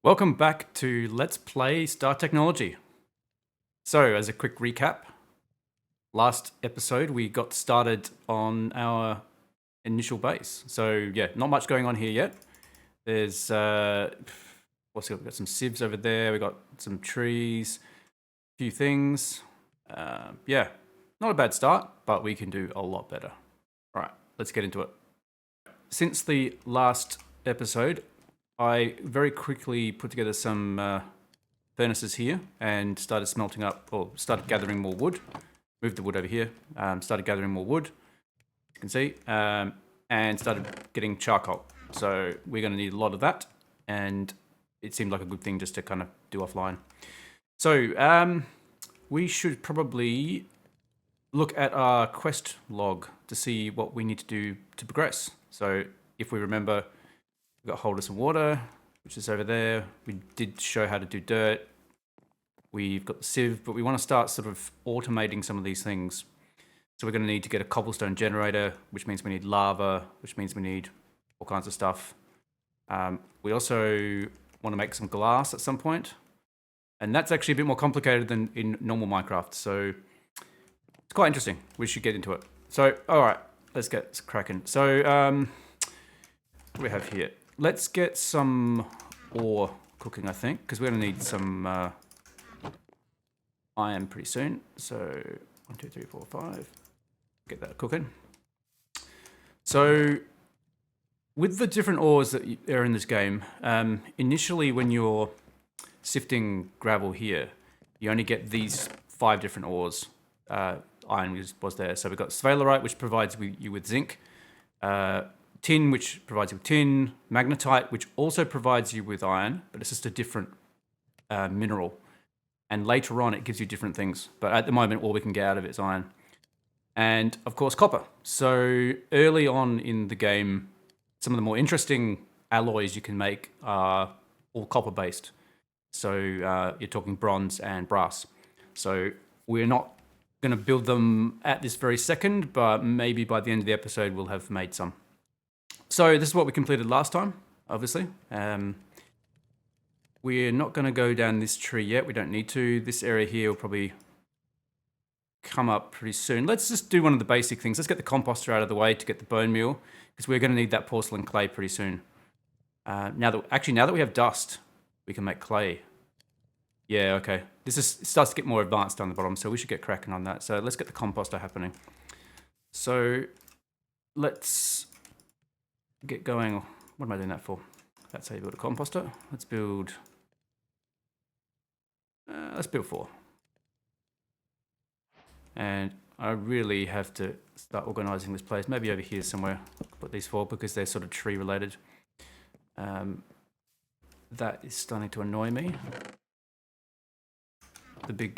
Welcome back to Let's Play Star Technology. So, as a quick recap, last episode we got started on our initial base. So, yeah, not much going on here yet. There's, what's it? We've got some sieves over there, we've got some trees, a few things. Yeah, not a bad start, but we can do a lot better. All right, let's get into it. Since the last episode, I very quickly put together some furnaces here and started smelting up, or started gathering more wood. Moved the wood over here, started gathering more wood, you can see, and started getting charcoal. So we're going to need a lot of that, and it seemed like a good thing just to kind of do offline. So we should probably look at our quest log to see what we need to do to progress. So if we remember, we've got hold of some water, which is over there. We did show how to do dirt. We've got the sieve, but we want to start sort of automating some of these things. So we're going to need to get a cobblestone generator, which means we need lava, which means we need all kinds of stuff. We also want to make some glass at some point. And that's actually a bit more complicated than in normal Minecraft. So it's quite interesting. We should get into it. So, all right, let's get cracking. So, what do we have here? Let's get some ore cooking, I think, because we're going to need some iron pretty soon. So 1, 2, 3, 4, 5. Get that cooking. So with the different ores that are in this game, initially when you're sifting gravel here, you only get these 5 different ores. Iron was there. So we've got sphalerite, which provides you with zinc. Tin, which provides you with tin. Magnetite, which also provides you with iron, but it's just a different mineral. And later on, it gives you different things. But at the moment, all we can get out of it is iron. And, of course, copper. So early on in the game, some of the more interesting alloys you can make are all copper-based. So you're talking bronze and brass. So we're not going to build them at this very second, but maybe by the end of the episode, we'll have made some. So this is what we completed last time, obviously. We're not going to go down this tree yet. We don't need to. This area here will probably come up pretty soon. Let's just do one of the basic things. Let's get the composter out of the way to get the bone meal, because we're going to need that porcelain clay pretty soon. Now that we have dust, we can make clay. Yeah, okay. It starts to get more advanced down the bottom, so we should get cracking on that. So let's get the composter happening. So let's get going. What am I doing that for? That's how you build a composter. Let's build 4. And I really have to start organizing this place. Maybe over here somewhere, put these 4 because they're sort of tree related. That is starting to annoy me. The big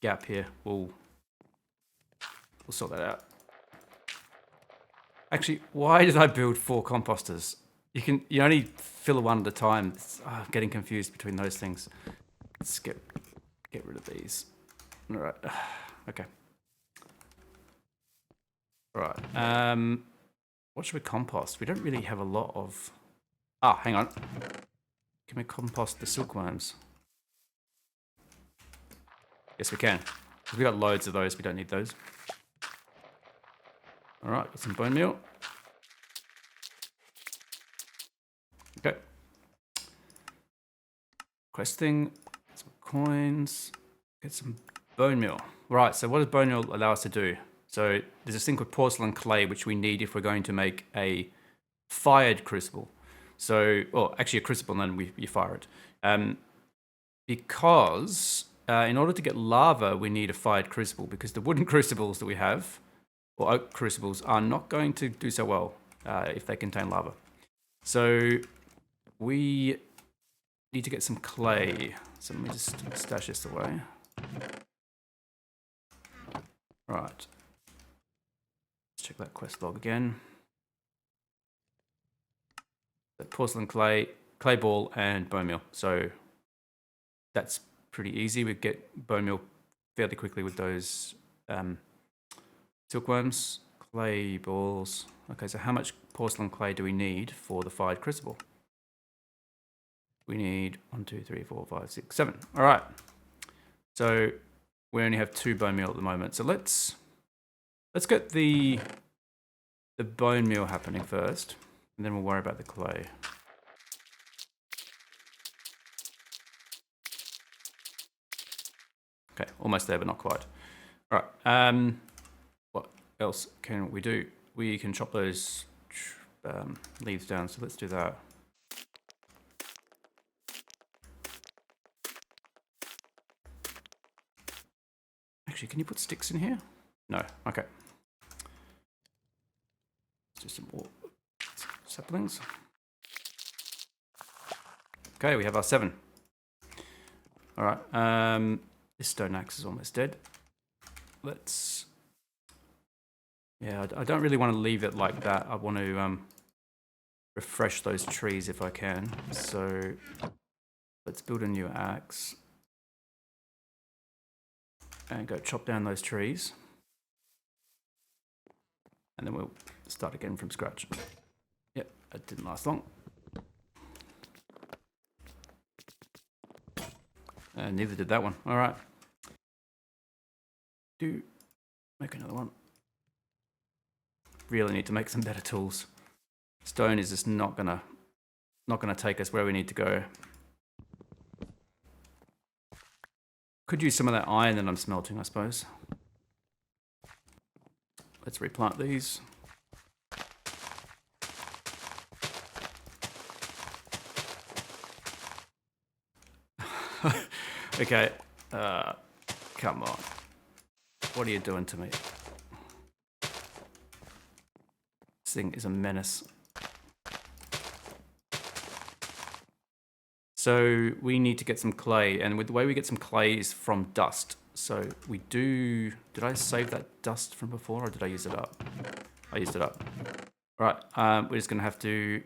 gap here, we'll sort that out. Actually, why did I build 4 composters? You only fill one at a time. I'm getting confused between those things. Let's get rid of these. All right. Okay. All right. What should we compost? We don't really have a lot of... hang on. Can we compost the silkworms? Yes, we can. We got loads of those. We don't need those. All right. Got some bone meal. Okay. Questing. Some coins. Get some bone meal. Right, so what does bone meal allow us to do? So there's this thing called porcelain clay, which we need if we're going to make a fired crucible. So, actually a crucible, and then you fire it. Because in order to get lava, we need a fired crucible, because the wooden crucibles that we have, or oak crucibles, are not going to do so well if they contain lava. So we need to get some clay. So let me just stash this away. Right. Let's check that quest log again. The porcelain clay, clay ball, and bone meal. So that's pretty easy. We get bone meal fairly quickly with those silkworms, clay balls. Okay, so how much porcelain clay do we need for the fired crucible? We need 1, 2, 3, 4, 5, 6, 7. All right. So we only have 2 bone meal at the moment. So let's get the bone meal happening first, and then we'll worry about the clay. Okay, almost there, but not quite. All right. What else can we do? We can chop those leaves down. So let's do that. Actually, can you put sticks in here? No. Okay. Let's do some more saplings. Okay, we have our 7. All right. This stone axe is almost dead. Let's... Yeah, I don't really want to leave it like that. I want to refresh those trees if I can. So let's build a new axe. And go chop down those trees. And then we'll start again from scratch. Yep, that didn't last long. And neither did that one. All right. Do make another one. Really need to make some better tools. Stone is just not gonna take us where we need to go. Could use some of that iron that I'm smelting, I suppose. Let's replant these. Okay, come on. What are you doing to me? This thing is a menace. So we need to get some clay, and with the way we get some clay is from dust. So we do... Did I save that dust from before, or did I use it up? I used it up. All right, we're just going to have to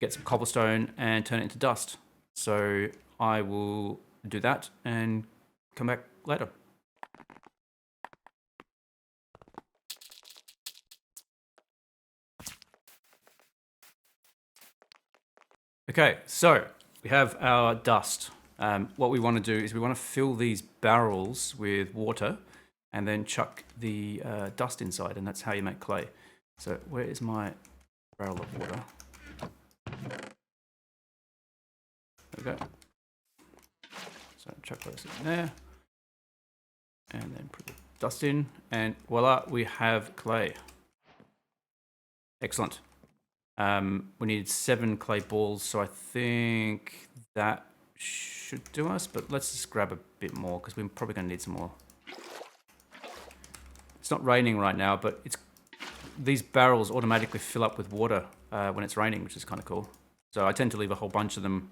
get some cobblestone and turn it into dust. So I will do that and come back later. Okay, so we have our dust. What we want to do is we want to fill these barrels with water and then chuck the dust inside, and that's how you make clay. So where is my barrel of water? There we go. So chuck those in there. And then put the dust in, and voila, we have clay. Excellent. We needed 7 clay balls, so I think that should do us, but let's just grab a bit more because we're probably going to need some more. It's not raining right now, but these barrels automatically fill up with water when it's raining, which is kind of cool. So I tend to leave a whole bunch of them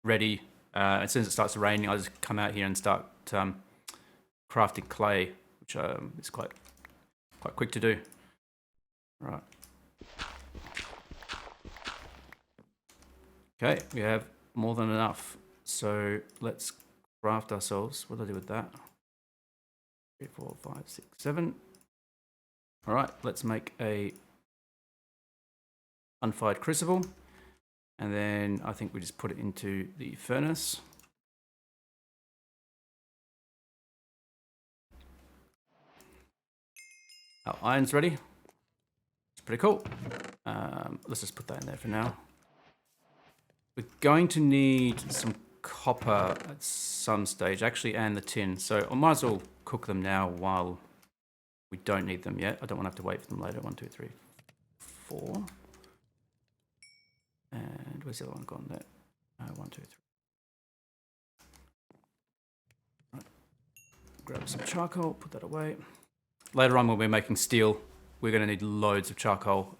ready. As soon as it starts to rain, I just come out here and start crafting clay, which is quite quick to do. Right. Okay, we have more than enough. So let's craft ourselves. What do I do with that? 3, 4, 5, 6, 7. All right, let's make a unfired crucible. And then I think we just put it into the furnace. Our iron's ready. It's pretty cool. Let's just put that in there for now. We're going to need some copper at some stage, actually, and the tin. So I might as well cook them now while we don't need them yet. I don't want to have to wait for them later. 1, 2, 3, 4. And where's the other one gone there? 1, 2, 3. Right. Grab some charcoal, put that away. Later on, when we're making steel, we're going to need loads of charcoal.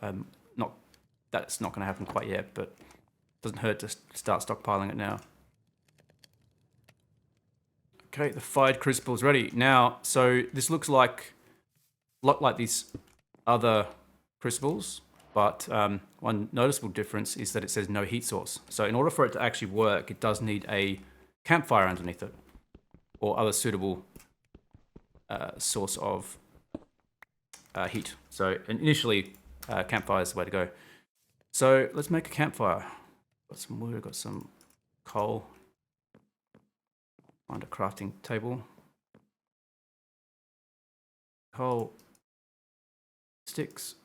That's not going to happen quite yet, but it doesn't hurt to start stockpiling it now. Okay, the fired crucible is ready. Now, so this looks like a lot like these other crucibles, but one noticeable difference is that it says no heat source. So in order for it to actually work, it does need a campfire underneath it or other suitable source of heat. So initially, campfire is the way to go. So let's make a campfire. Got some wood, got some coal. Find a crafting table. Coal, sticks,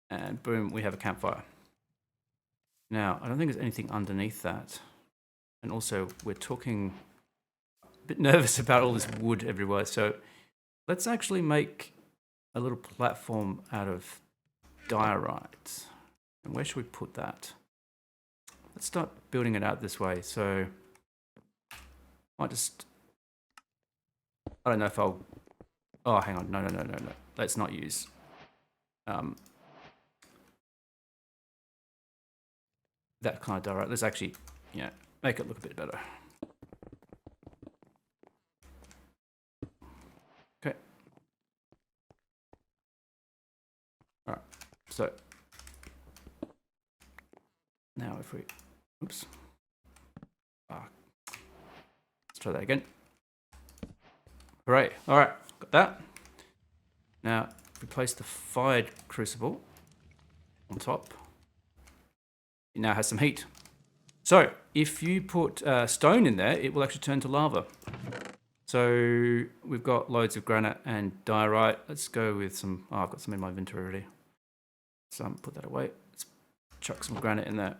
and boom, we have a campfire. Now, I don't think there's anything underneath that. And also, we're talking a bit nervous about all this wood everywhere. So let's actually make a little platform out of diorite. And where should we put that? Let's start building it out this way. So I don't know if I'll, oh, hang on. No. Let's not use, that kind of diorite. Let's actually, make it look a bit better. Okay. All right. So now if we, oops. Let's try that again. Hooray. All right, got that. Now, if we place the fired crucible on top, it now has some heat. So if you put stone in there, it will actually turn to lava. So we've got loads of granite and diorite. Let's go with some, I've got some in my inventory already. So put that away. Let's chuck some granite in there.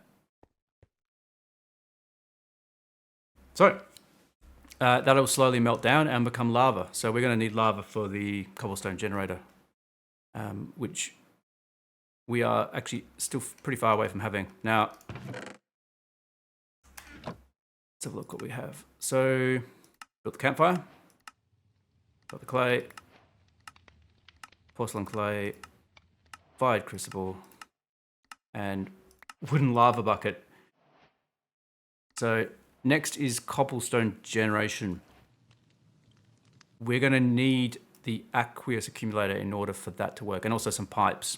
So that'll slowly melt down and become lava. So we're going to need lava for the cobblestone generator, which we are actually still pretty far away from having. Now, let's have a look what we have. So built the campfire, got the clay, porcelain clay, fired crucible, and wooden lava bucket. So next is cobblestone generation. We're going to need the aqueous accumulator in order for that to work, and also some pipes.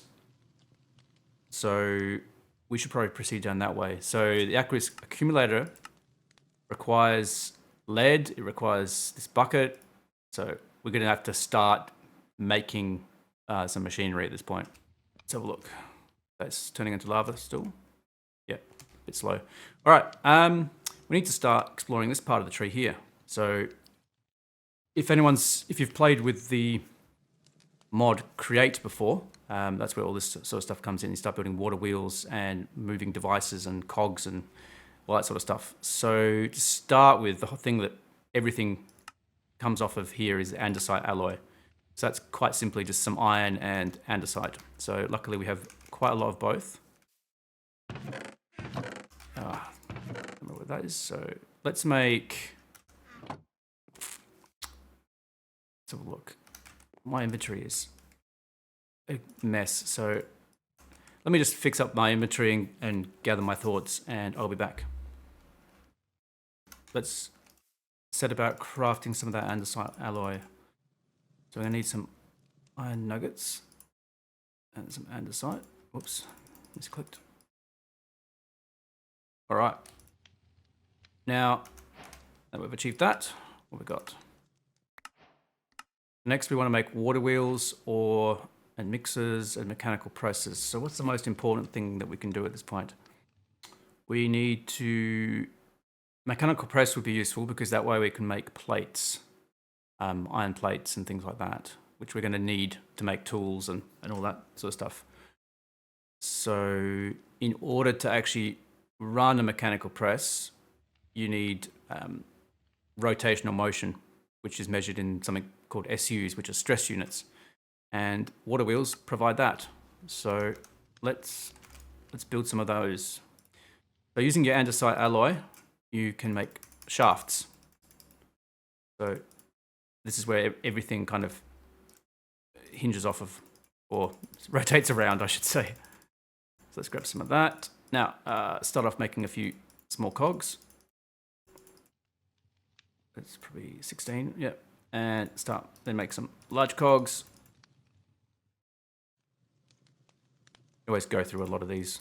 So we should probably proceed down that way. So the aqueous accumulator requires lead, it requires this bucket. So we're going to have to start making some machinery at this point. Let's have a look. That's turning into lava still. Yeah, a bit slow. All right. We need to start exploring this part of the tree here. So if you've played with the mod Create before, that's where all this sort of stuff comes in. You start building water wheels and moving devices and cogs and all that sort of stuff. So to start with, the whole thing that everything comes off of here is andesite alloy. So that's quite simply just some iron and andesite. So luckily we have quite a lot of both. That is. So let's have a look. My inventory is a mess, so let me just fix up my inventory and gather my thoughts, and I'll be back. Let's set about crafting some of that andesite alloy. So we're gonna need some iron nuggets and some andesite. Whoops, misclicked. All right. Now that we've achieved that, what have we got? Next, we want to make water wheels and mixers and mechanical presses. So what's the most important thing that we can do at this point? We need to... Mechanical press would be useful because that way we can make plates, iron plates and things like that, which we're going to need to make tools and all that sort of stuff. So in order to actually run a mechanical press, you need rotational motion, which is measured in something called SUs, which are stress units. And water wheels provide that. So let's build some of those. So using your andesite alloy, you can make shafts. So this is where everything kind of hinges off of, or rotates around, I should say. So let's grab some of that. Now, start off making a few small cogs. That's probably 16, yep. And then make some large cogs. Always go through a lot of these.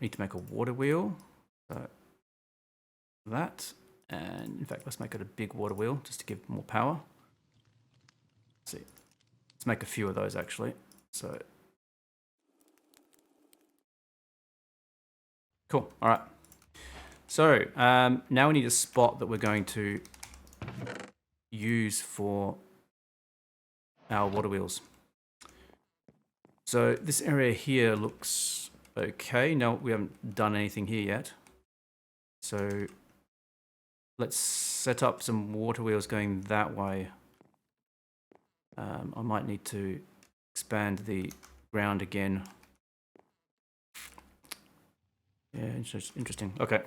Need to make a water wheel. So that, and in fact, let's make it a big water wheel just to give more power. Let's see. Let's make a few of those actually. So cool. All right. So now we need a spot that we're going to use for our water wheels. So this area here looks okay. No, we haven't done anything here yet. So let's set up some water wheels going that way. I might need to expand the ground again. Yeah, interesting. Okay.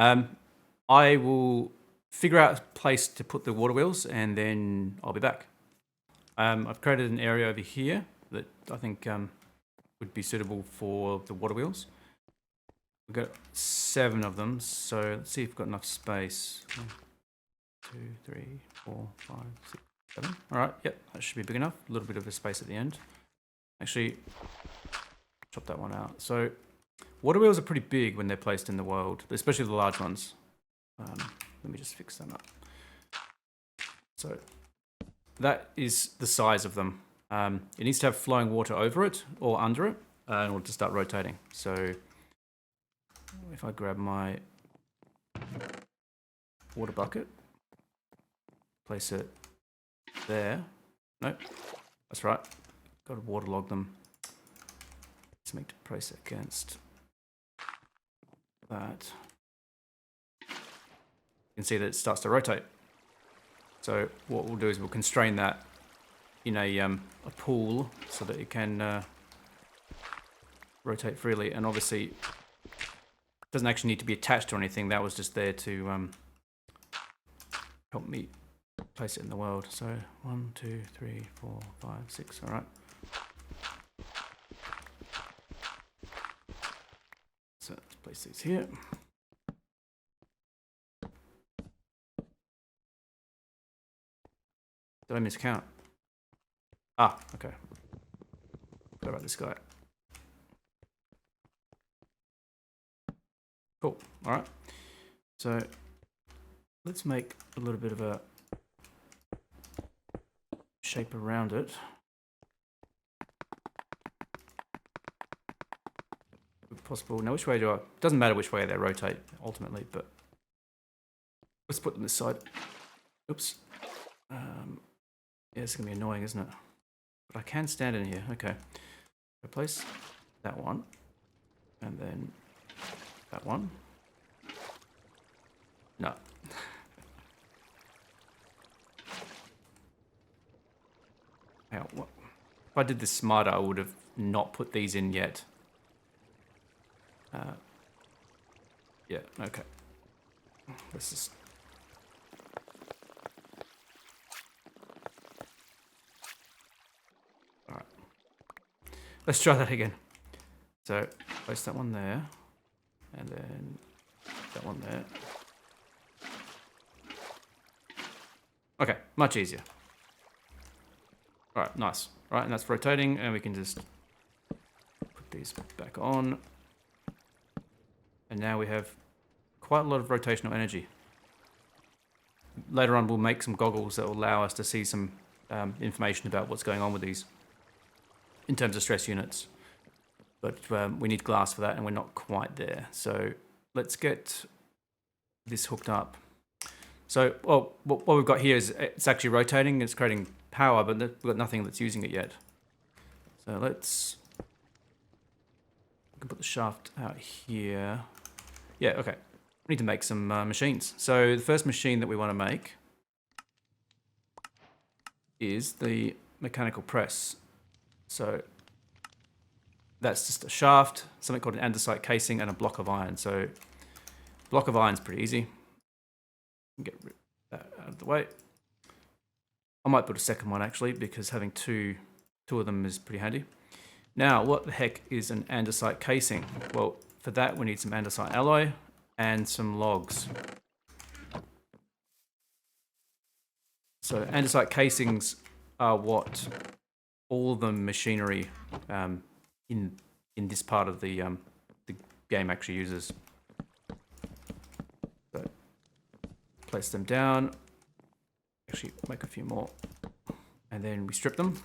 I will figure out a place to put the water wheels and then I'll be back. I've created an area over here that I think would be suitable for the water wheels. We've got 7 of them, so let's see if we've got enough space. 1, 2, 3, 4, 5, 6, 7. All right, yep, that should be big enough. A little bit of a space at the end. Actually, chop that one out. So water wheels are pretty big when they're placed in the world, especially the large ones. Let me just fix them up. So that is the size of them. It needs to have flowing water over it or under it in order to start rotating. So if I grab my water bucket, place it there. Nope, that's right. Got to waterlog them. Let's make the price against that. You can see that it starts to rotate. So what we'll do is we'll constrain that in a pool so that it can rotate freely. And obviously, it doesn't actually need to be attached to anything. That was just there to help me place it in the world. So 1, 2, 3, 4, 5, 6. All right. So let's place these here. Did I miscount? Ah, okay. What about this guy? Cool. All right. So let's make a little bit of a shape around it. If possible. Now, which way do I? Doesn't matter which way they rotate ultimately, but let's put them this side. Oops. Yeah, it's gonna be annoying, isn't it? But I can stand in here. Okay. Replace that one, and then that one. No. Now, what? If I did this smarter, I would have not put these in yet. Yeah. Okay. Let's just. Let's try that again. So place that one there, and then that one there. Okay, much easier. All right, nice. All right, and that's rotating, and we can just put these back on. And now we have quite a lot of rotational energy. Later on, we'll make some goggles that will allow us to see some information about what's going on with these in terms of stress units. But we need glass for that, and we're not quite there. So let's get this hooked up. So, well, what we've got here is it's actually rotating. It's creating power, but we've got nothing that's using it yet. So let's... we can put the shaft out here. Yeah, okay. We need to make some machines. So the first machine that we want to make is the mechanical press. So that's just a shaft, something called an andesite casing, and a block of iron. So block of iron is pretty easy. Get that out of the way. I might put a second one actually, because having two of them is pretty handy. Now, what the heck is an andesite casing? Well, for that we need some andesite alloy and some logs. So andesite casings are what all the machinery in this part of the game actually uses. So place them down. Actually, make a few more, and then we strip them.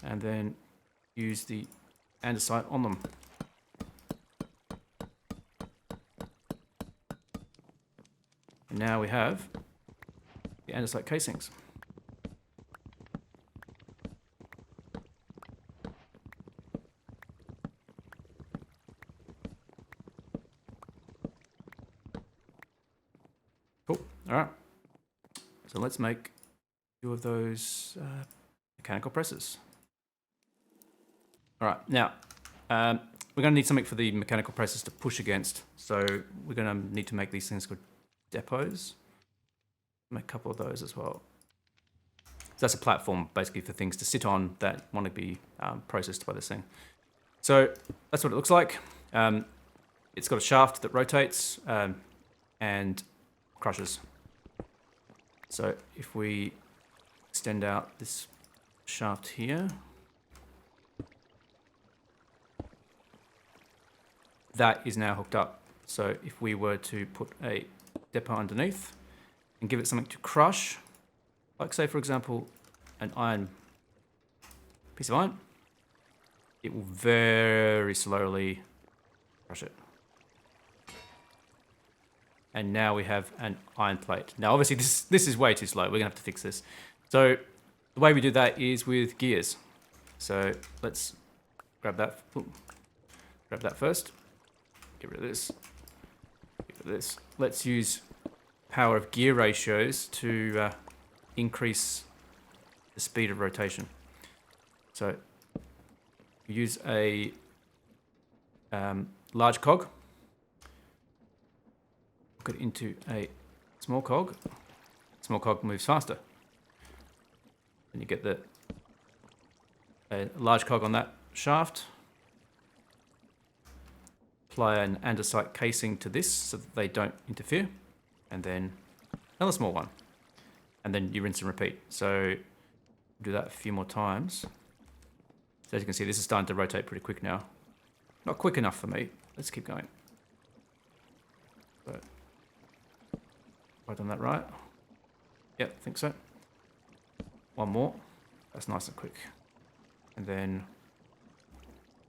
And then use the andesite on them. And now we have the andesite casings. Cool. All right. So let's make 2 of those mechanical presses. All right. Now, we're going to need something for the mechanical presses to push against. So we're going to need to make these things called depots. Make a couple of those as well. So that's a platform basically for things to sit on that want to be processed by this thing. So that's what it looks like. It's got a shaft that rotates and crushes. So if we extend out this shaft here, that is now hooked up. So if we were to put a depot underneath and give it something to crush, like say for example an piece of iron, it will very slowly crush it. And now we have an iron plate. Now obviously this is way too slow. We're gonna have to fix this. So the way we do that is with gears. So let's grab that. Grab that first. Get rid of this. Get rid of this. Let's use power of gear ratios to increase the speed of rotation. So we use a large cog. Hook it into a small cog. Small cog moves faster. And you get a large cog on that shaft. Apply an andesite casing to this so that they don't interfere. And then another small one. And then you rinse and repeat. So do that a few more times. So as you can see, this is starting to rotate pretty quick now. Not quick enough for me. Let's keep going. But have I done that right? Yep, I think so. One more. That's nice and quick. And then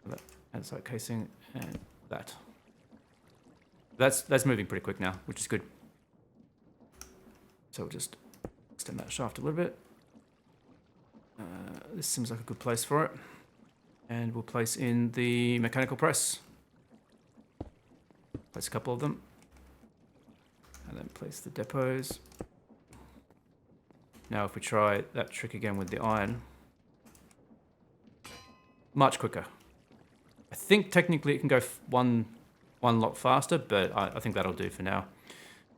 that andesite casing and that. That's moving pretty quick now, which is good. So we'll just extend that shaft a little bit. This seems like a good place for it. And we'll place in the mechanical press. Place a couple of them. And then place the depots. Now if we try that trick again with the iron. Much quicker. I think technically it can go one lot faster, but I think that'll do for now.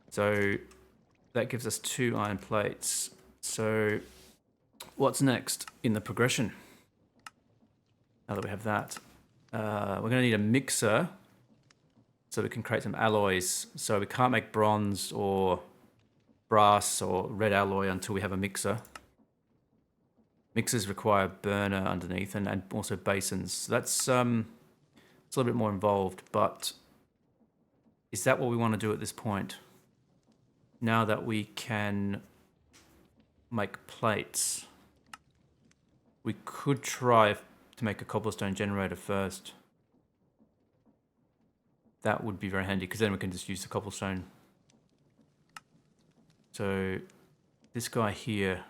So that gives us 2 iron plates. So what's next in the progression? Now that we have that, we're going to need a mixer so we can create some alloys. So we can't make bronze or brass or red alloy until we have a mixer. Mixers require a burner underneath and also basins. So that's it's a little bit more involved, but is that what we want to do at this point? Now that we can make plates, we could try to make a cobblestone generator first. That would be very handy because then we can just use the cobblestone. So this guy here,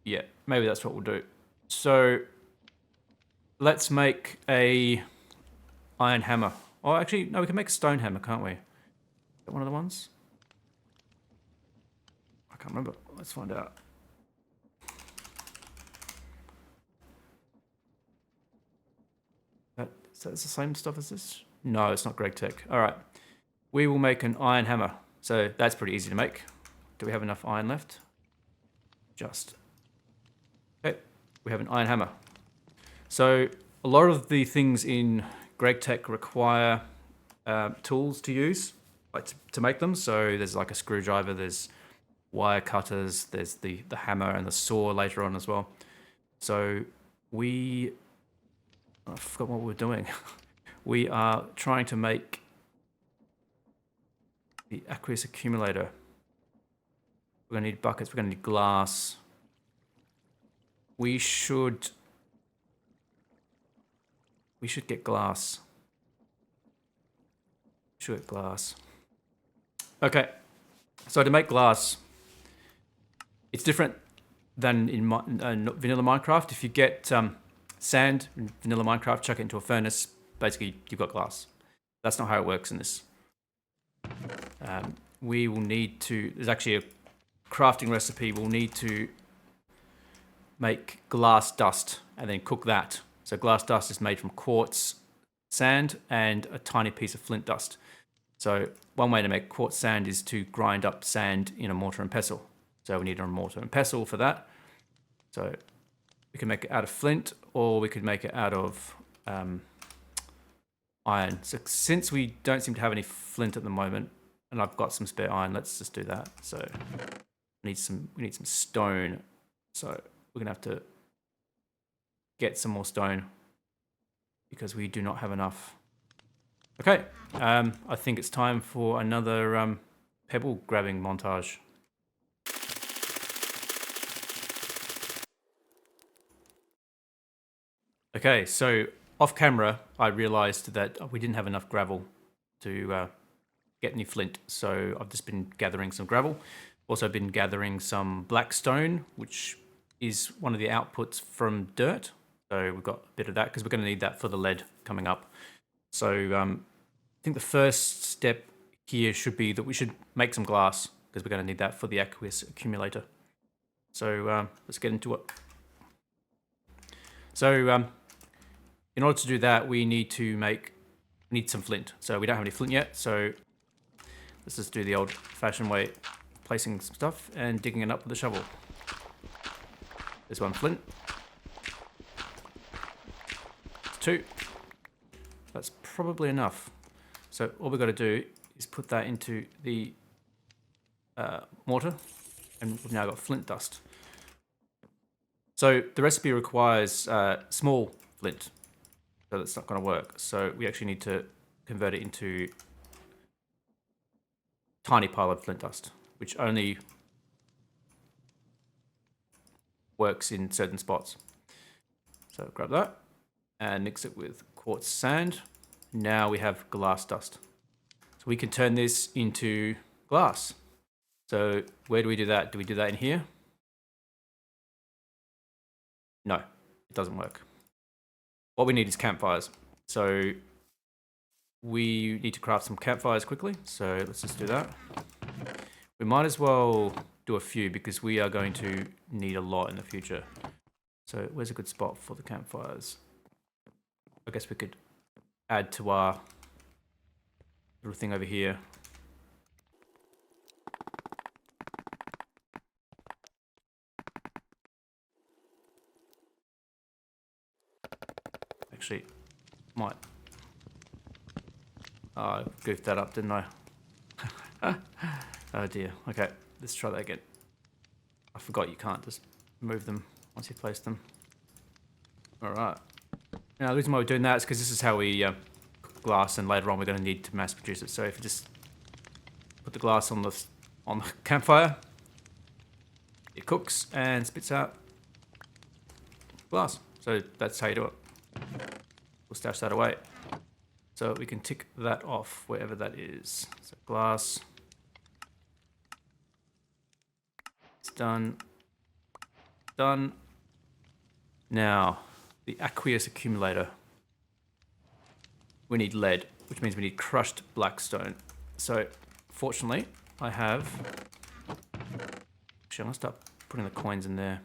yeah, maybe that's what we'll do. So let's make a iron hammer. Oh, actually, no, we can make a stone hammer, can't we? Is that one of the ones? I can't remember. Let's find out. Is that the same stuff as this? No, it's not GregTech. All right. We will make an iron hammer. So that's pretty easy to make. Do we have enough iron left? Just. Okay. We have an iron hammer. So a lot of the things in GregTech require tools to use, like to make them. So there's like a screwdriver, there's wire cutters, there's the hammer and the saw later on as well. So I forgot what we were doing. We are trying to make the aqueous accumulator. We're going to need buckets, we're going to need glass. we should get glass. Should get glass. Okay, so to make glass, it's different than in vanilla Minecraft. If you get sand in vanilla Minecraft, chuck it into a furnace, basically you've got glass. That's not how it works in this. We will need to, there's actually a crafting recipe, we'll need to make glass dust and then cook that. So glass dust is made from quartz, sand, and a tiny piece of flint dust. So one way to make quartz sand is to grind up sand in a mortar and pestle. So we need a mortar and pestle for that. So we can make it out of flint, or we could make it out of iron. So since we don't seem to have any flint at the moment, and I've got some spare iron, let's just do that. So we need some stone. So we're gonna have to get some more stone because we do not have enough. Okay, I think it's time for another pebble grabbing montage. Okay, so off camera, I realized that we didn't have enough gravel to get any flint. So I've just been gathering some gravel. Also been gathering some black stone, which is one of the outputs from dirt. So we've got a bit of that because we're going to need that for the lead coming up. So I think the first step here should be that we should make some glass because we're going to need that for the aqueous accumulator. So let's get into it. So in order to do that, we need some flint. So we don't have any flint yet. So let's just do the old-fashioned way, placing some stuff and digging it up with a shovel. There's one flint. There's two. That's probably enough. So all we've got to do is put that into the mortar, and we've now got flint dust. So the recipe requires small flint, so that's not going to work. So we actually need to convert it into tiny pile of flint dust, which only works in certain spots. So grab that and mix it with quartz sand. Now we have glass dust. So we can turn this into glass. So where do we do that? Do we do that in here? No, it doesn't work. What we need is campfires. So we need to craft some campfires quickly. So let's just do that. We might as well do a few because we are going to need a lot in the future. So where's a good spot for the campfires? I guess we could add to our little thing over here. Actually, might. Oh, I goofed that up, didn't I? Oh dear. Okay, let's try that again. I forgot you can't just move them once you place them. All right. Now the reason why we're doing that is because this is how we cook glass, and later on we're going to need to mass produce it. So if you just put the glass on the campfire, it cooks and spits out glass. So that's how you do it. We'll stash that away. So we can tick that off wherever that is. So glass. It's done. Done. Now, the aqueous accumulator. We need lead, which means we need crushed black stone. So, fortunately, I have... Actually, I'm going to start putting the coins in there.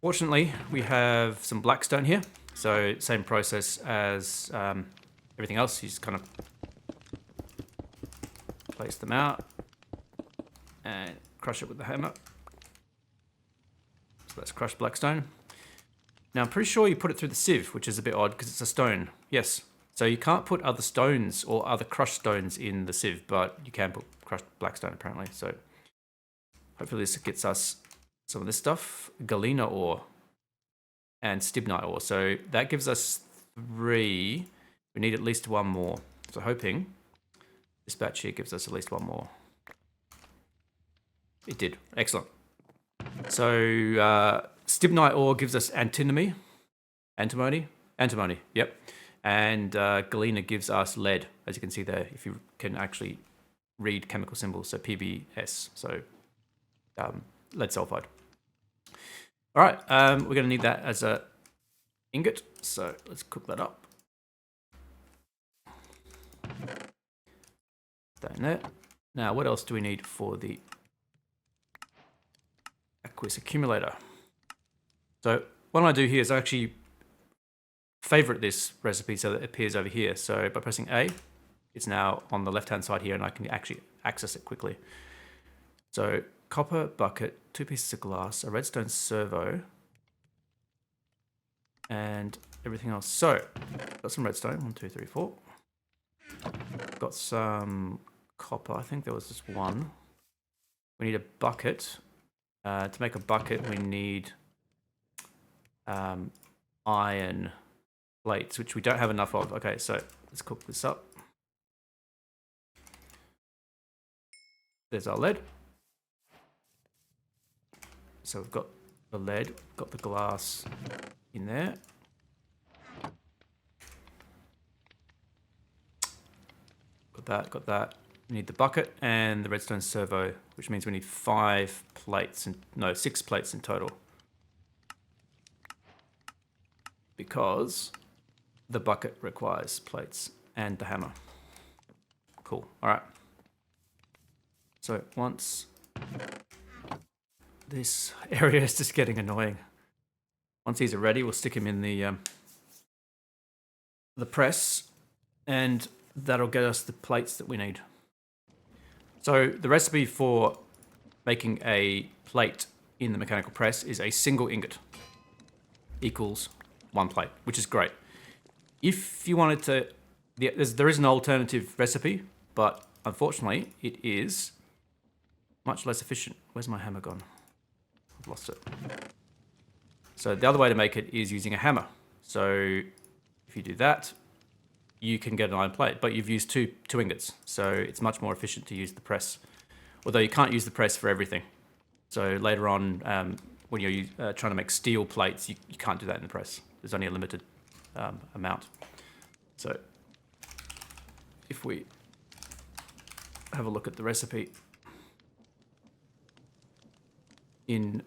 Fortunately, we have some black stone here. So, same process as everything else. You just kind of place them out and crush it with the hammer. So that's crushed black stone. Now I'm pretty sure you put it through the sieve, which is a bit odd because it's a stone. Yes. So you can't put other stones or other crushed stones in the sieve, but you can put crushed black stone apparently. So hopefully this gets us some of this stuff. Galena ore and stibnite ore. So that gives us 3. We need at least 1 more. So hoping this batch here gives us at least 1 more. It did. Excellent. So stibnite ore gives us antimony. Antimony. Yep. And galena gives us lead, as you can see there, if you can actually read chemical symbols. So PbS. So lead sulfide. All right. We're going to need that as a ingot. So let's cook that up. That in there. Now, what else do we need for the aqueous accumulator? So what I do here is I actually favorite this recipe so that it appears over here. So by pressing A, it's now on the left-hand side here, and I can actually access it quickly. So copper bucket, 2 pieces of glass, a redstone servo, and everything else. So got some redstone, 1, 2, 3, 4. Got some copper. I think there was just one. We need a bucket. To make a bucket, we need iron plates, which we don't have enough of. Okay, so let's cook this up. There's our lead. So we've got the lead, got the glass in there. Got that. We need the bucket and the redstone servo, which means we need 5 plates, and no, 6 plates in total. Because the bucket requires plates and the hammer. Cool, all right. So once this area is just getting annoying. Once these are ready, we'll stick them in the press, and that'll get us the plates that we need. So the recipe for making a plate in the mechanical press is a single ingot equals 1 plate, which is great. If you wanted to, there is an alternative recipe, but unfortunately it is much less efficient. Where's my hammer gone? I've lost it. So the other way to make it is using a hammer. So if you do that, you can get an iron plate, but you've used two ingots. So it's much more efficient to use the press. Although you can't use the press for everything. So later on, when you're trying to make steel plates, you can't do that in the press. There's only a limited amount. So if we have a look at the recipe in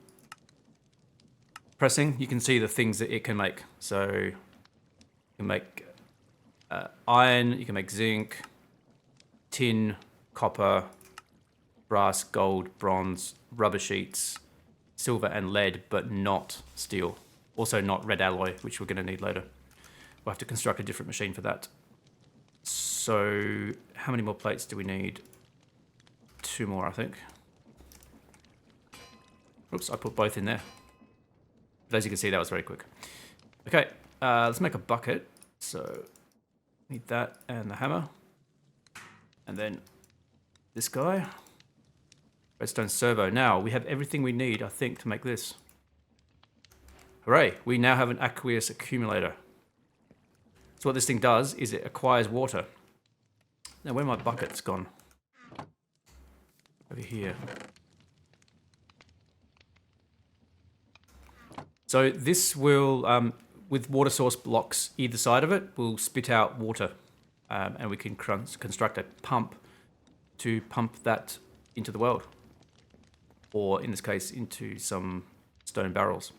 pressing, you can see the things that it can make. So you can make iron, you can make zinc, tin, copper, brass, gold, bronze, rubber sheets, silver and lead, but not steel. Also not red alloy, which we're going to need later. We'll have to construct a different machine for that. So how many more plates do we need? 2 more, I think. Oops, I put both in there. But as you can see, that was very quick. Okay, let's make a bucket. So need that and the hammer. And then this guy. Redstone servo. Now, we have everything we need, I think, to make this. Hooray, we now have an aqueous accumulator. So what this thing does is it acquires water. Now, where my bucket's gone? Over here. So this will, with water source blocks either side of it, will spit out water. And we can construct a pump to pump that into the world. Or in this case, into some stone barrels.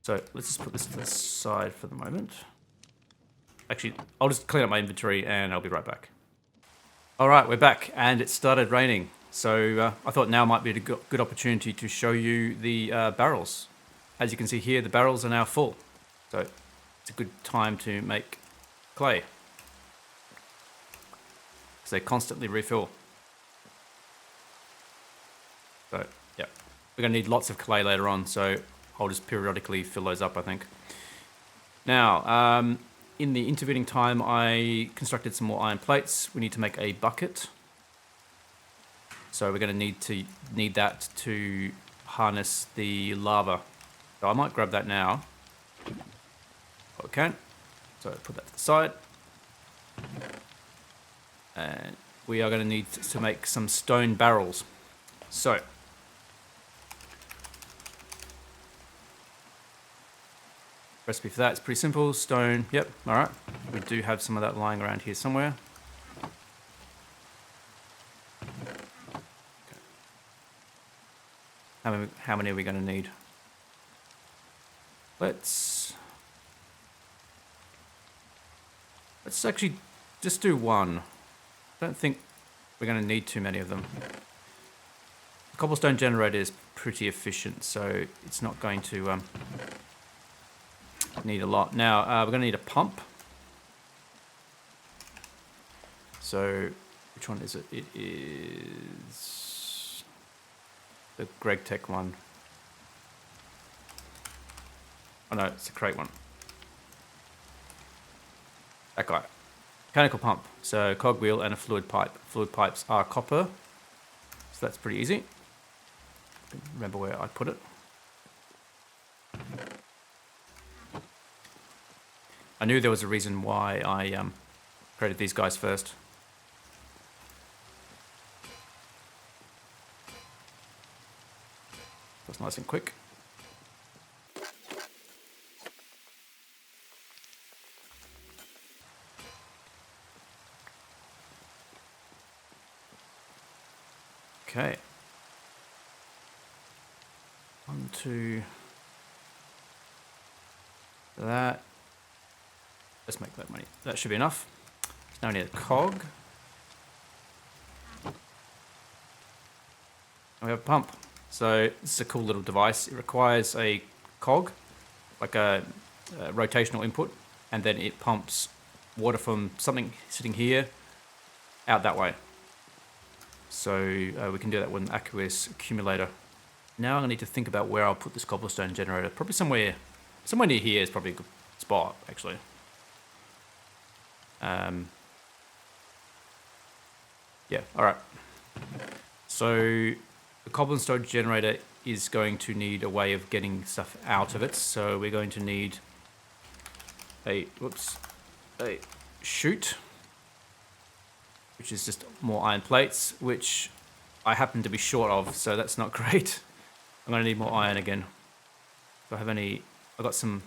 So let's just put this to the side for the moment. Actually, I'll just clean up my inventory and I'll be right back. All right, we're back and it started raining. So I thought now might be a good opportunity to show you the barrels. As you can see here, the barrels are now full. So it's a good time to make clay. Because they constantly refill. So, yeah, we're going to need lots of clay later on, so I'll just periodically fill those up, I think. Now, in the intervening time, I constructed some more iron plates. We need to make a bucket. So we're going to need that to harness the lava. So I might grab that now. Okay, so put that to the side. And we are going to need to make some stone barrels. So Recipe for that is pretty simple. Stone. Yep. All right. We do have some of that lying around here somewhere. Okay. How many are we going to need? Let's actually just do one. I don't think we're going to need too many of them. The cobblestone generator is pretty efficient, so it's not going to need a lot. Now, we're going to need a pump. So, which one is it? It is the GregTech one. Oh no, it's the Crate one. That guy. Mechanical pump. So, cogwheel and a fluid pipe. Fluid pipes are copper. So that's pretty easy. Remember where I put it. I knew there was a reason why I created these guys first. That's nice and quick. Okay. 1, 2. That. Let's make that money. That should be enough. Now we need a cog. And we have a pump. So this is a cool little device. It requires a cog, like a rotational input, and then it pumps water from something sitting here out that way. So we can do that with an aqueous accumulator. Now I need to think about where I'll put this cobblestone generator. Probably somewhere near here is probably a good spot, actually. Yeah, alright. So the cobblestone generator is going to need a way of getting stuff out of it. So we're going to need a chute, which is just more iron plates, which I happen to be short of, so that's not great. I'm going to need more iron again. Do I have any? I got some.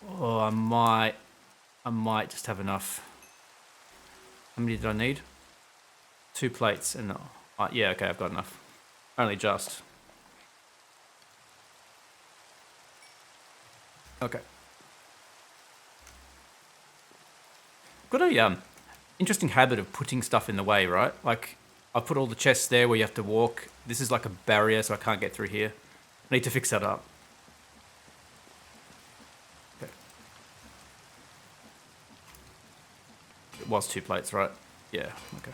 Oh, I might just have enough. How many did I need? 2 plates and yeah, okay, I've got enough. Only just. Okay. Got a interesting habit of putting stuff in the way, right? Like, I've put all the chests there where you have to walk. This is like a barrier, so I can't get through here. I need to fix that up. Okay. It was 2 plates, right? Yeah, okay.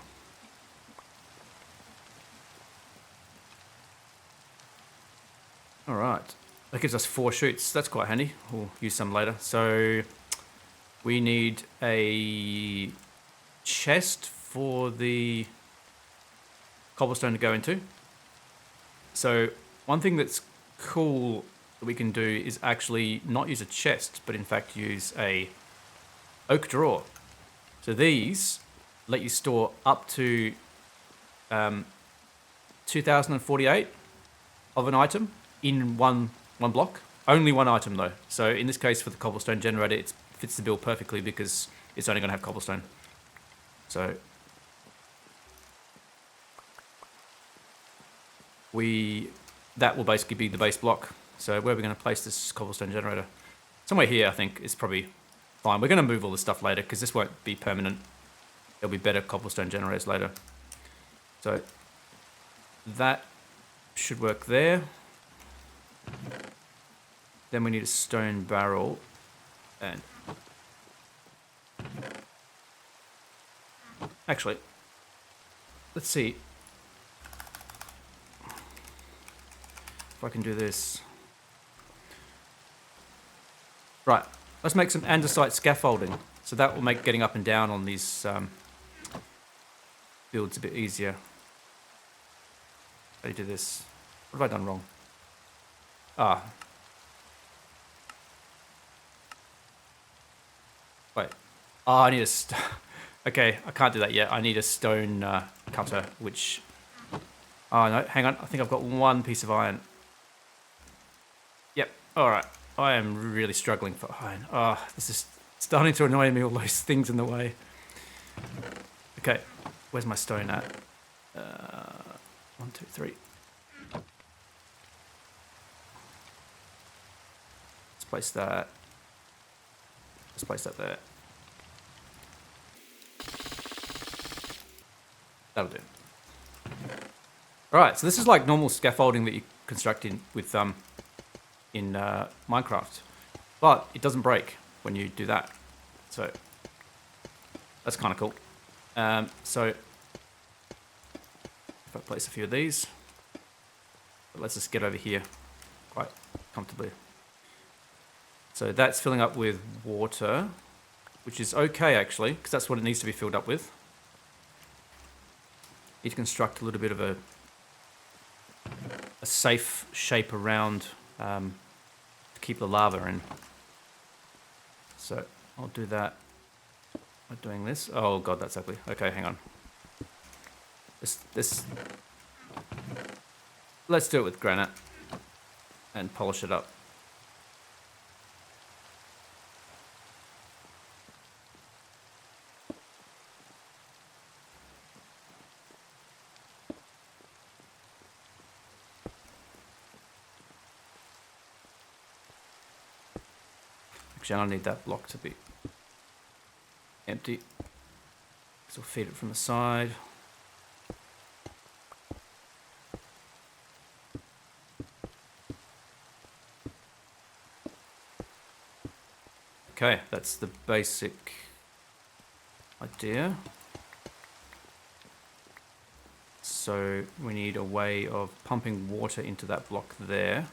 Alright. That gives us 4 chutes. That's quite handy. We'll use some later. So, we need a chest for the cobblestone to go into. So one thing that's cool that we can do is actually not use a chest, but in fact use a oak drawer. So these let you store up to 2048 of an item in one block. Only one item though. So in this case for the cobblestone generator, it fits the bill perfectly because it's only going to have cobblestone. So that will basically be the base block. So where are we going to place this cobblestone generator? Somewhere here, I think, is probably fine. We're going to move all this stuff later because this won't be permanent. There'll be better cobblestone generators later. So that should work there. Then we need a stone barrel. And actually, let's see if I can do this. Right, let's make some andesite scaffolding. So that will make getting up and down on these builds a bit easier. How do you do this? What have I done wrong? Wait. Oh, I need a... Okay, I can't do that yet. I need a stone cutter, which... Oh, no, hang on. I think I've got one piece of iron. Yep, alright. I am really struggling for iron. Oh, this is starting to annoy me, all those things in the way. Okay, where's my stone at? 1, 2, 3. Let's place that. Let's place that there. That'll do. Alright, so this is like normal scaffolding that you construct in with in Minecraft. But it doesn't break when you do that. So that's kind of cool. So if I place a few of these, but let's just get over here quite comfortably. So that's filling up with water, which is okay actually, because that's what it needs to be filled up with. Need to construct a little bit of a safe shape around to keep the lava in. So I'll do that by doing this. Oh god, that's ugly. Okay, hang on. This. Let's do it with granite and polish it up. Actually, I need that block to be empty. So we'll feed it from the side. Okay, that's the basic idea. So we need a way of pumping water into that block there,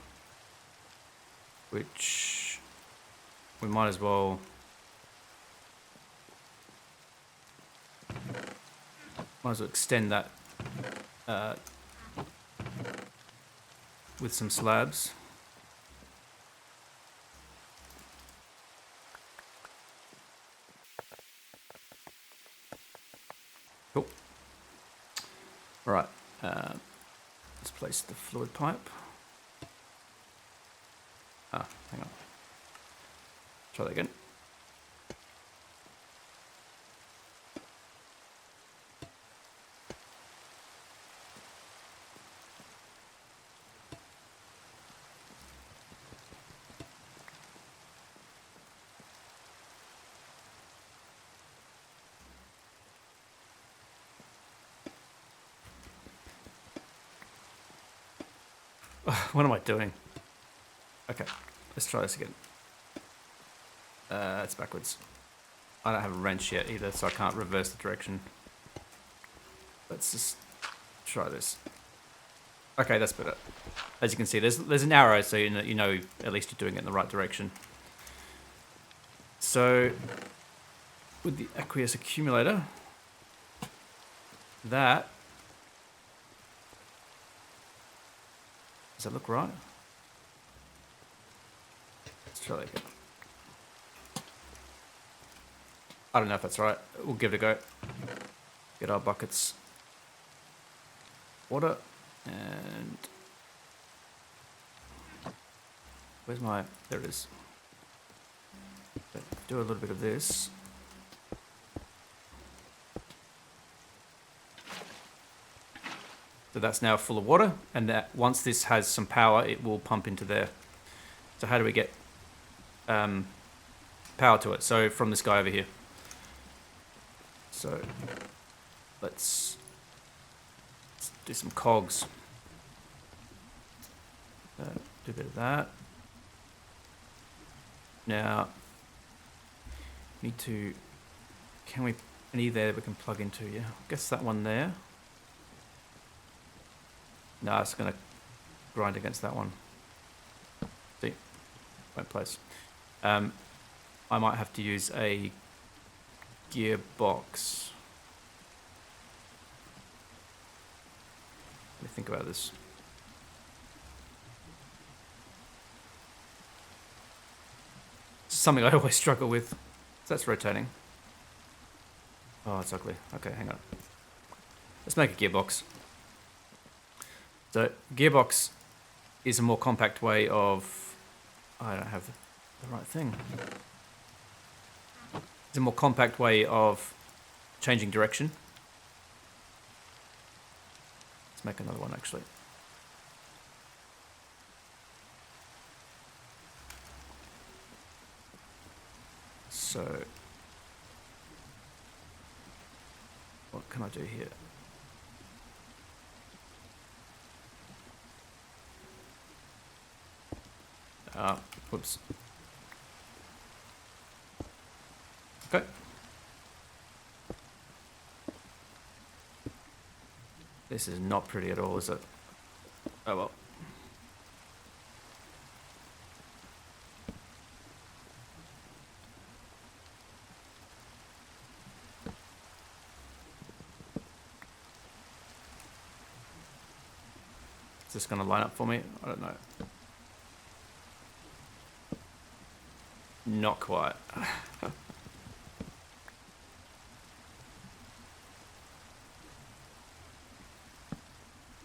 which we might as well extend that with some slabs. Cool. All right, let's place the fluid pipe. Ah, hang on. Try that again. What am I doing? Okay, let's try this again. It's backwards. I don't have a wrench yet either, so I can't reverse the direction. Let's just try this. Okay, that's better. As you can see, there's an arrow, so you know at least you're doing it in the right direction. So, with the aqueous accumulator, that... Does that look right? Let's try that again. I don't know if that's right. We'll give it a go. Get our buckets. Water. And... Where's my... There it is. Do a little bit of this. So that's now full of water, and that once this has some power, it will pump into there. So how do we get power to it? So from this guy over here. So let's do some cogs. Do a bit of that. Now, need to... Can we... Any there we can plug into? Yeah, I guess that one there. No, it's going to grind against that one. See? Won't place. I might have to use a gearbox. Let me think about this. It's something I always struggle with. So that's rotating. Oh, it's ugly. Okay, hang on. Let's make a gearbox. So, gearbox is a more compact way of I don't have the right thing. It's a more compact way of changing direction. Let's make another one actually. So, what can I do here? Whoops. Okay. This is not pretty at all, is it? Oh well. Is this going to line up for me? I don't know. Not quite.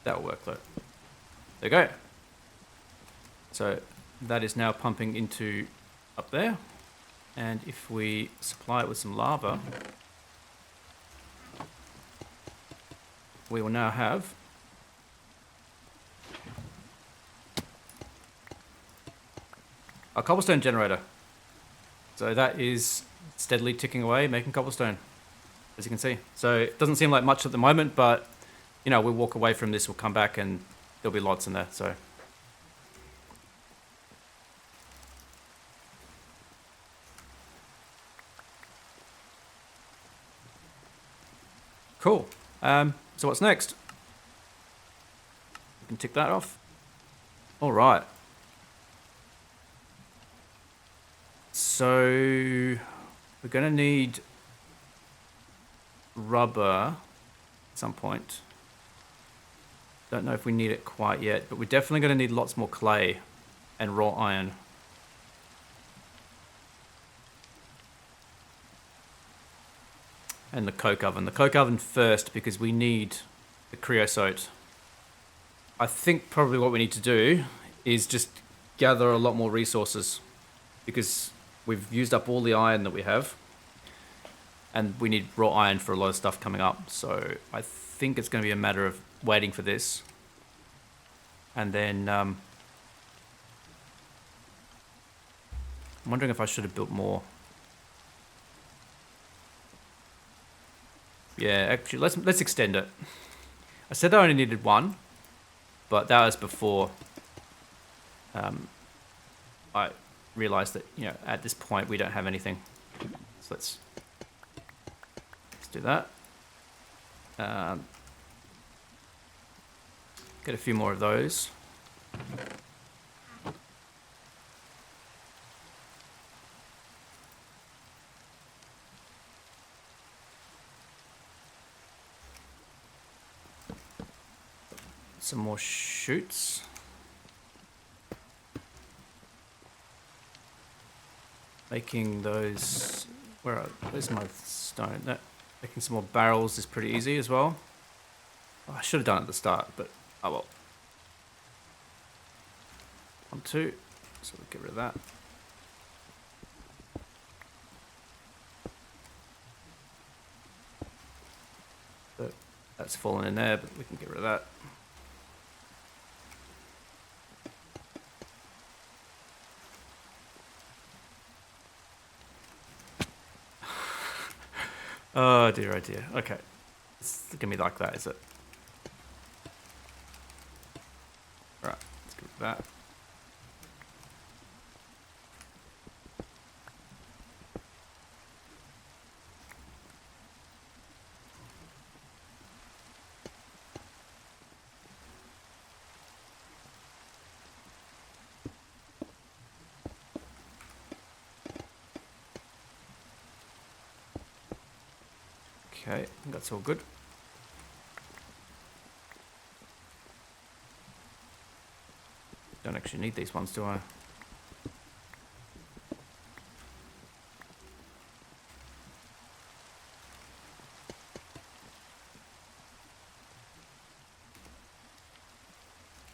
That'll work though. There you go. So that is now pumping into up there. And if we supply it with some lava, we will now have a cobblestone generator. So that is steadily ticking away, making cobblestone, as you can see. So it doesn't seem like much at the moment, but you know, we'll walk away from this, we'll come back and there'll be lots in there, so. Cool. So what's next? We can tick that off. All right. So we're going to need rubber at some point. Don't know if we need it quite yet, but we're definitely going to need lots more clay and raw iron. And the coke oven. The coke oven first because we need the creosote. I think probably what we need to do is just gather a lot more resources because we've used up all the iron that we have. And we need raw iron for a lot of stuff coming up. So I think it's going to be a matter of waiting for this. And then I'm wondering if I should have built more. Yeah, actually, let's extend it. I said I only needed one, but that was before I realized that, you know, at this point we don't have anything. So let's do that. Get a few more of those. Some more shoots. Making those, where's my stone? Making some more barrels is pretty easy as well. Oh, I should have done it at the start, but oh well. 1, 2, so we'll get rid of that. But that's fallen in there, but we can get rid of that. Oh dear, oh dear. Okay. It's gonna be like that, is it? Right, let's get rid of that. Okay, that's all good. Don't actually need these ones, do I?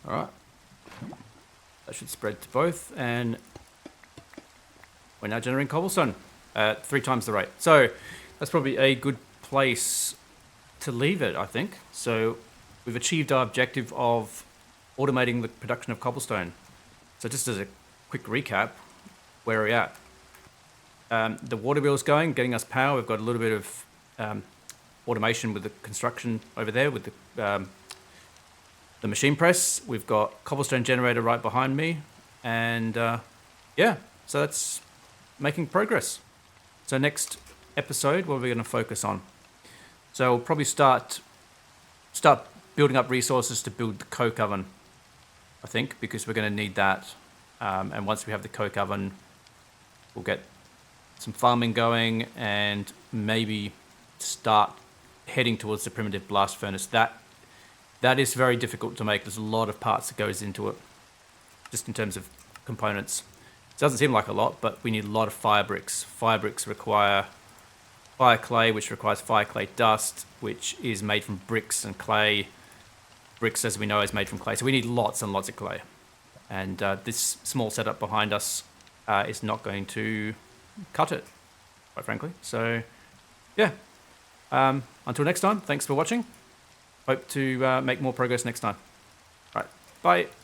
Alright. That should spread to both, and we're now generating cobblestone at 3 times the rate. So that's probably a good place to leave it, I think. So we've achieved our objective of automating the production of cobblestone. So just as a quick recap, where are we at? The water wheel's going, getting us power. We've got a little bit of automation with the construction over there with the machine press. We've got cobblestone generator right behind me. And yeah, so that's making progress. So next episode, what are we going to focus on? So we'll probably start building up resources to build the coke oven, I think, because we're going to need that. And once we have the coke oven, we'll get some farming going and maybe start heading towards the primitive blast furnace. That is very difficult to make. There's a lot of parts that goes into it, just in terms of components. It doesn't seem like a lot, but we need a lot of fire bricks. Fire bricks require fire clay, which requires fire clay dust, which is made from bricks and clay. Bricks, as we know, is made from clay. So we need lots and lots of clay. And this small setup behind us is not going to cut it, quite frankly. So, yeah. Until next time, thanks for watching. Hope to make more progress next time. All right, bye.